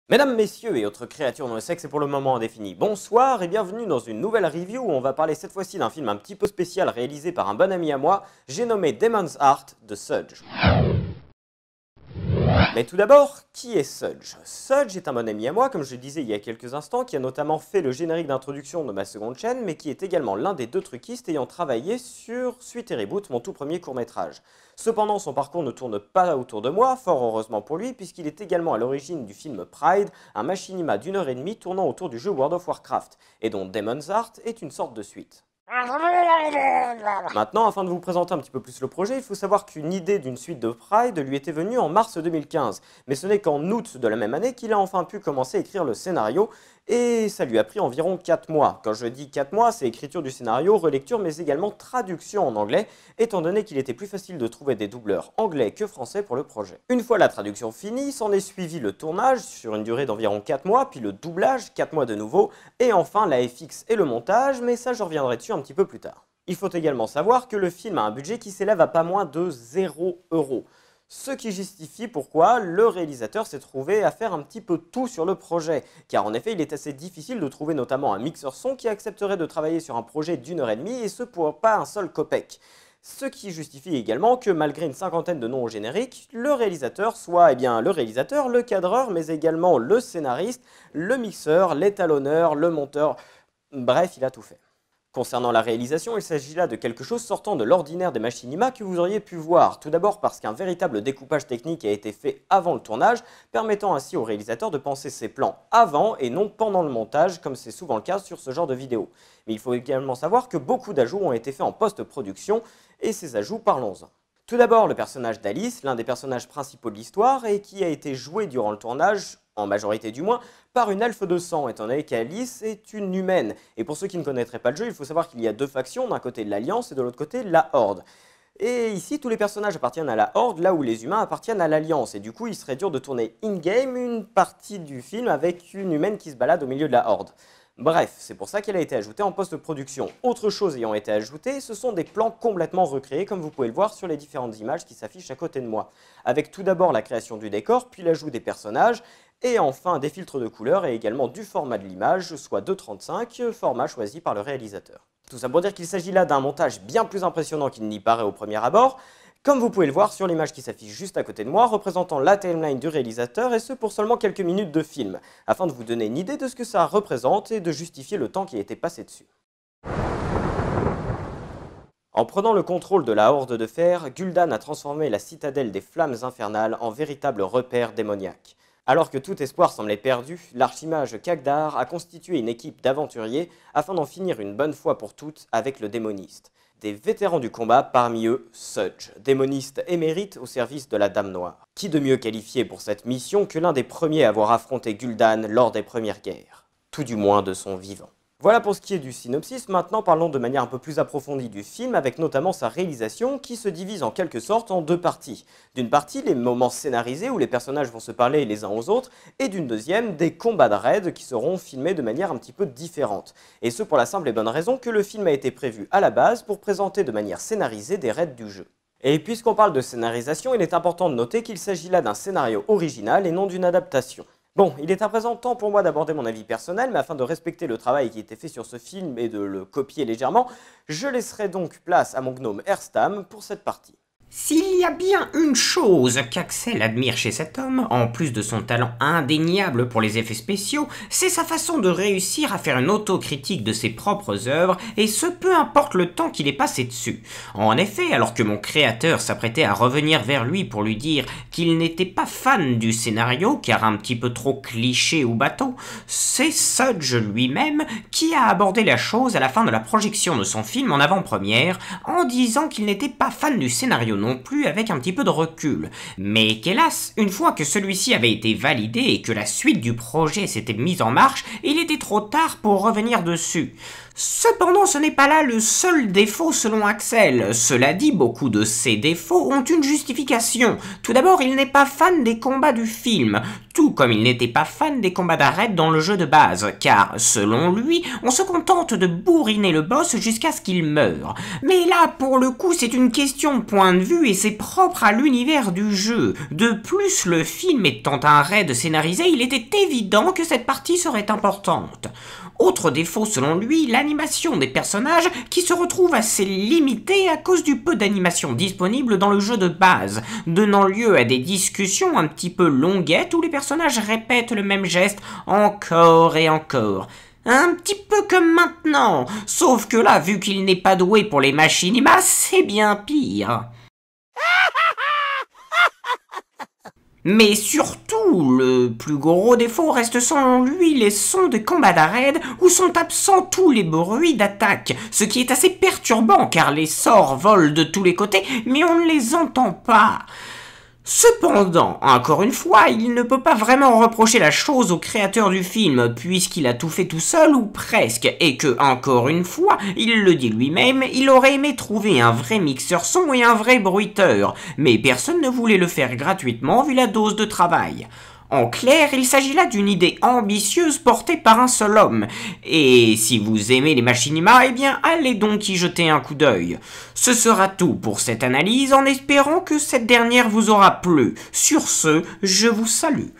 Mesdames, messieurs et autres créatures dont le sexe est pour le moment indéfini, bonsoir et bienvenue dans une nouvelle review où on va parler cette fois-ci d'un film un petit peu spécial réalisé par un bon ami à moi, j'ai nommé Demon's Heart de Sudge. Mais tout d'abord, qui est Sudge? Sudge est un bon ami à moi, comme je le disais il y a quelques instants, qui a notamment fait le générique d'introduction de ma seconde chaîne, mais qui est également l'un des deux truquistes ayant travaillé sur Suite et Reboot, mon tout premier court-métrage. Cependant, son parcours ne tourne pas autour de moi, fort heureusement pour lui, puisqu'il est également à l'origine du film Pride, un machinima d'1h30 tournant autour du jeu World of Warcraft, et dont Demon's Heart est une sorte de suite. Maintenant, afin de vous présenter un petit peu plus le projet, il faut savoir qu'une idée d'une suite de Pride lui était venue en mars 2015, mais ce n'est qu'en août de la même année qu'il a enfin pu commencer à écrire le scénario, et ça lui a pris environ 4 mois. Quand je dis 4 mois, c'est écriture du scénario, relecture, mais également traduction en anglais, étant donné qu'il était plus facile de trouver des doubleurs anglais que français pour le projet. Une fois la traduction finie, s'en est suivi le tournage, sur une durée d'environ 4 mois, puis le doublage, 4 mois de nouveau, et enfin la FX et le montage, mais ça je reviendrai dessus un petit peu plus tard. Il faut également savoir que le film a un budget qui s'élève à pas moins de 0 €. Ce qui justifie pourquoi le réalisateur s'est trouvé à faire un petit peu tout sur le projet, car en effet il est assez difficile de trouver notamment un mixeur son qui accepterait de travailler sur un projet d'1h30 et ce pour pas un seul copec. Ce qui justifie également que malgré une cinquantaine de noms au générique, le réalisateur soit le réalisateur, le cadreur, mais également le scénariste, le mixeur, l'étalonneur, le monteur, bref il a tout fait. Concernant la réalisation, il s'agit là de quelque chose sortant de l'ordinaire des machinima que vous auriez pu voir. Tout d'abord parce qu'un véritable découpage technique a été fait avant le tournage, permettant ainsi au réalisateur de penser ses plans avant et non pendant le montage, comme c'est souvent le cas sur ce genre de vidéo. Mais il faut également savoir que beaucoup d'ajouts ont été faits en post-production, et ces ajouts, parlons-en. Tout d'abord, le personnage d'Alice, l'un des personnages principaux de l'histoire, et qui a été joué durant le tournage, en majorité du moins, par une elfe de sang, étant donné qu'Alice est une humaine. Et pour ceux qui ne connaîtraient pas le jeu, il faut savoir qu'il y a deux factions, d'un côté l'Alliance et de l'autre côté la Horde. Et ici, tous les personnages appartiennent à la Horde, là où les humains appartiennent à l'Alliance. Et du coup, il serait dur de tourner in-game une partie du film avec une humaine qui se balade au milieu de la Horde. Bref, c'est pour ça qu'elle a été ajoutée en post-production. Autre chose ayant été ajoutée, ce sont des plans complètement recréés, comme vous pouvez le voir sur les différentes images qui s'affichent à côté de moi. Avec tout d'abord la création du décor, puis l'ajout des personnages, et enfin des filtres de couleurs et également du format de l'image, soit 2.35, format choisi par le réalisateur. Tout ça pour dire qu'il s'agit là d'un montage bien plus impressionnant qu'il n'y paraît au premier abord, comme vous pouvez le voir sur l'image qui s'affiche juste à côté de moi, représentant la timeline du réalisateur, et ce pour seulement quelques minutes de film, afin de vous donner une idée de ce que ça représente et de justifier le temps qui a été passé dessus. En prenant le contrôle de la Horde de Fer, Gul'dan a transformé la citadelle des Flammes Infernales en véritable repère démoniaque. Alors que tout espoir semblait perdu, l'archimage Kagdar a constitué une équipe d'aventuriers afin d'en finir une bonne fois pour toutes avec le démoniste. Des vétérans du combat, parmi eux Sudge, démoniste émérite au service de la Dame Noire. Qui de mieux qualifié pour cette mission que l'un des premiers à avoir affronté Gul'dan lors des premières guerres, tout du moins de son vivant. Voilà pour ce qui est du synopsis, maintenant parlons de manière un peu plus approfondie du film, avec notamment sa réalisation qui se divise en quelque sorte en deux parties. D'une partie, les moments scénarisés où les personnages vont se parler les uns aux autres, et d'une deuxième, des combats de raids qui seront filmés de manière un petit peu différente. Et ce pour la simple et bonne raison que le film a été prévu à la base pour présenter de manière scénarisée des raids du jeu. Et puisqu'on parle de scénarisation, il est important de noter qu'il s'agit là d'un scénario original et non d'une adaptation. Bon, il est à présent temps pour moi d'aborder mon avis personnel, mais afin de respecter le travail qui a été fait sur ce film et de le copier légèrement, je laisserai donc place à mon gnome Erstam pour cette partie. S'il y a bien une chose qu'Axel admire chez cet homme, en plus de son talent indéniable pour les effets spéciaux, c'est sa façon de réussir à faire une autocritique de ses propres œuvres, et ce peu importe le temps qu'il ait passé dessus. En effet, alors que mon créateur s'apprêtait à revenir vers lui pour lui dire qu'il n'était pas fan du scénario, car un petit peu trop cliché ou bateau, c'est Sudge lui-même qui a abordé la chose à la fin de la projection de son film en avant-première, en disant qu'il n'était pas fan du scénario non plus avec un petit peu de recul, mais qu'hélas, une fois que celui-ci avait été validé et que la suite du projet s'était mise en marche, il était trop tard pour revenir dessus. Cependant, ce n'est pas là le seul défaut selon Axel. Cela dit, beaucoup de ces défauts ont une justification. Tout d'abord, il n'est pas fan des combats du film, tout comme il n'était pas fan des combats d'arrêt dans le jeu de base, car, selon lui, on se contente de bourriner le boss jusqu'à ce qu'il meure. Mais là, pour le coup, c'est une question de point de vue et c'est propre à l'univers du jeu. De plus, le film étant un raid scénarisé, il était évident que cette partie serait importante. Autre défaut selon lui, l'animation des personnages qui se retrouve assez limitée à cause du peu d'animation disponible dans le jeu de base, donnant lieu à des discussions un petit peu longuettes où les personnages répètent le même geste encore et encore. Un petit peu comme maintenant, sauf que là, vu qu'il n'est pas doué pour les machinimas, c'est bien pire. Mais surtout, le plus gros défaut reste selon lui les sons de combat d'arène où sont absents tous les bruits d'attaque, ce qui est assez perturbant car les sorts volent de tous les côtés mais on ne les entend pas. Cependant, encore une fois, il ne peut pas vraiment reprocher la chose au créateur du film, puisqu'il a tout fait tout seul ou presque, et que, encore une fois, il le dit lui-même, il aurait aimé trouver un vrai mixeur son et un vrai bruiteur, mais personne ne voulait le faire gratuitement vu la dose de travail. En clair, il s'agit là d'une idée ambitieuse portée par un seul homme. Et si vous aimez les machinimas, eh bien allez donc y jeter un coup d'œil. Ce sera tout pour cette analyse en espérant que cette dernière vous aura plu. Sur ce, je vous salue.